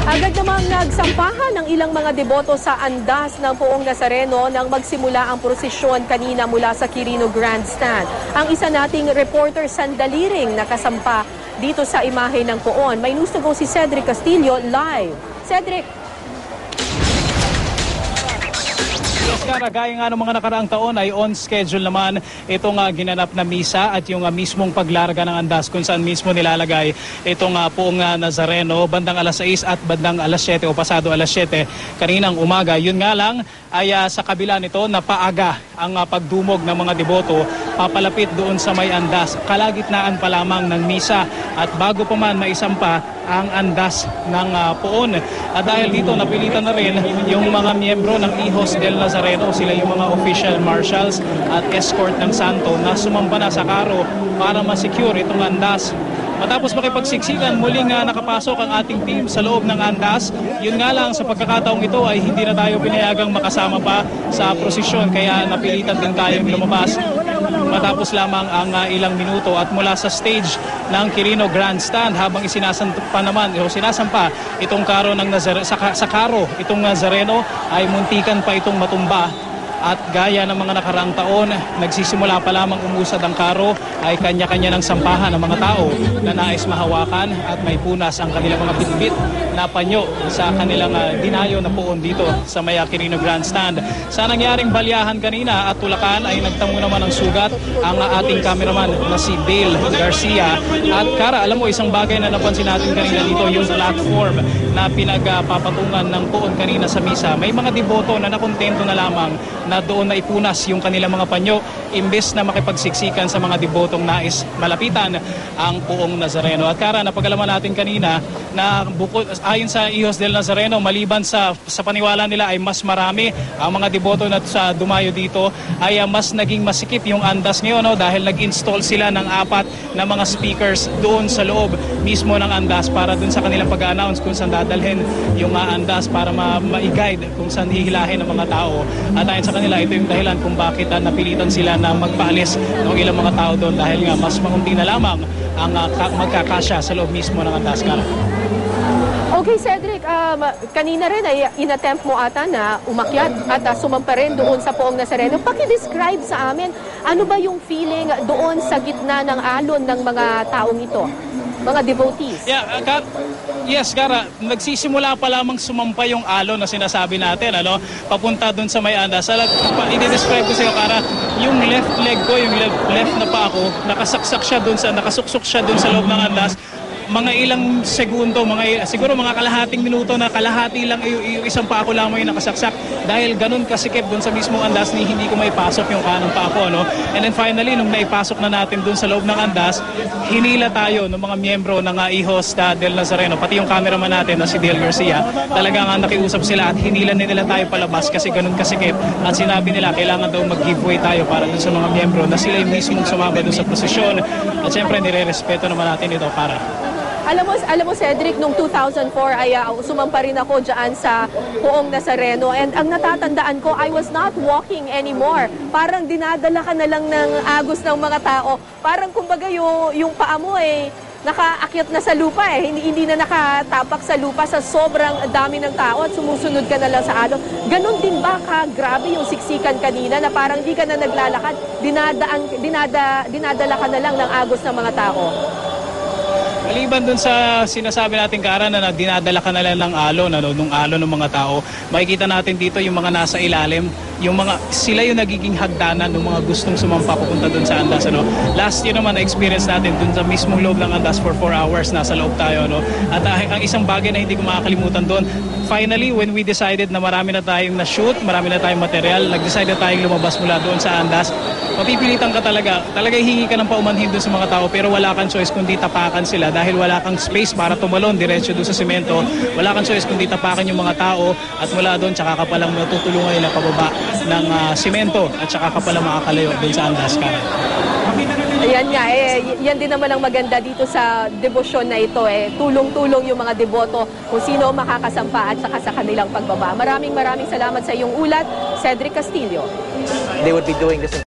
Agad namang nagsampahan ng ilang mga deboto sa andas ng Poong Nazareno nang magsimula ang prosesyon kanina mula sa Quirino Grandstand. Ang isa nating reporter sandali ring nakasampa dito sa imahe ng Poon. May news to go si Cedric Castillo live. Cedric. Gaya nga ng mga nakaraang taon ay on schedule naman itong ginanap na misa at yung mismong paglarga ng andas kung saan mismo nilalagay itong Poong Nazareno bandang alas 6 at bandang alas 7 o pasado alas 7 kaninang umaga. Yun nga lang ay sa kabila nito napaaga ang pagdumog ng mga deboto papalapit doon sa may andas. Kalagitnaan pa lamang ng misa at bago pa man maisampa ang andas ng Poon. At dahil dito napilitan na rin yung mga miyembro ng Hijos del Nazareno, sila yung mga official marshals at escort ng santo na sumamba na sa karo para ma-secure itong andas. Matapos makipagsiksikan, muling nakapasok ang ating team sa loob ng andas. Yun nga lang, sa pagkakataong ito ay hindi na tayo pinayagang makasama pa sa prosesyon kaya napilitan din tayong lumabas matapos lamang ang ilang minuto at mula sa stage ng Quirino Grandstand habang sinasampa itong karo ng sa karo itong Nazareno ay muntikan pa itong matumba. At gaya ng mga nakaraang taon, nagsisimula pa lamang umusad ang karo ay kanya-kanya ng sampahan ng mga tao na nais mahawakan at may punas ang kanilang mga bitbit na panyo sa kanilang dinayo na Poon dito sa may Quirino Grandstand. Sa nangyaring balyahan kanina at tulakan ay nagtamo naman ng sugat ang ating cameraman na si Dale Garcia. At Kara, alam mo isang bagay na napansin natin kanina dito yung platform na pinagpapatungan ng Poon kanina sa misa. May mga deboto na nakontento na lamang na doon na ipunas yung kanilang mga panyo imbes na makipagsiksikan sa mga debotong nais malapitan ang Poong Nazareno. At Kara, napagalaman natin kanina na ayon sa Hijos del Nazareno, maliban sa paniwala nila ay mas marami ang mga deboto na sa dumayo dito ay mas naging masikip yung andas ngayon dahil nag-install sila ng 4 na mga speakers doon sa loob mismo ng andas para doon sa kanilang pag-announce kung saan dadalhin yung andas para ma-guide kung saan hihilahin ng mga tao. At ayon sa kanila, ito yung dahilan kung bakit napilitan sila na magpaalis ng ilang mga tao doon dahil nga mas maunti na lamang ang magkakasya sa loob mismo ng andas. Okay, Cedric, kanina rin ay inattempt mo ata na umakyat at sumampa rin doon sa Poong Nazareno. Paki-describe sa amin, ano ba yung feeling doon sa gitna ng alon ng mga taong ito? Mga devotees. Yes, Kara, nagsisimula pa lamang sumampa yung alon na sinasabi natin, papunta doon sa may andas. I-describe ko sa iyo, Kara, yung left leg ko, yung left na pa ako, nakasuksok siya doon sa loob ng andas. Mga ilang segundo, siguro mga kalahating minuto na kalahati lang yung isang paa ko lang yung nakasaksak dahil ganun kasikip doon sa mismong andas ni hindi ko maipasok yung kanang paa ko. And then finally, nung naipasok na natin doon sa loob ng andas, hinila tayo ng mga miyembro ng Hijos del Nazareno, pati yung cameraman natin na si Dale Garcia. Talagang nakiusap sila at hinila nila tayo palabas kasi ganun kasikip at sinabi nila kailangan daw mag-giveaway tayo para doon sa mga miyembro na sila yung mismong sumama doon sa prosesyon. At syempre, nire-respeto naman natin ito, para. Alam mo Cedric, noong 2004 ay sumampa rin ako dyan sa Poong Nazareno and ang natatandaan ko, I was not walking anymore. Parang dinadala ka na lang ng agos ng mga tao. Parang kumbaga yung paa mo nakaakyat na sa lupa hindi na nakatapak sa lupa sa sobrang dami ng tao at sumusunod ka na lang sa alon. Ganon din ba grabe yung siksikan kanina na parang di ka na naglalakad, dinadala ka na lang ng agos ng mga tao? Maliban dun sa sinasabi natin, Kara, na dinadala ka na lang ng alon, nung alon ng mga tao, makikita natin dito yung mga nasa ilalim, sila yung nagiging hagdanan ng mga gustong sumampa pupunta dun sa andas. Last year naman na-experience natin dun sa mismong loob ng andas for 4 hours, nasa loob tayo. At ang isang bagay na hindi ko makakalimutan dun, finally, when we decided na marami na tayong na-shoot, marami na tayong material, nag-decide na tayong lumabas mula doon sa andas, mapipilitan ka talaga hingi ka ng paumanhin doon sa mga tao pero wala kang choice kundi tapakan sila dahil wala kang space para tumalon diretso doon sa semento. Wala kang choice kundi tapakan yung mga tao at mula doon tsaka ka palang matutulungan nila pababa ng semento at tsaka ka palang makakalayo doon sa andas, Kara. Ayan nga, yan din naman ang maganda dito sa debosyon na ito. Tulong-tulong yung mga deboto kung sino makakasampa at saka sa kanilang pagbaba. Maraming salamat sa iyong ulat, Cedric Castillo. They would be doing this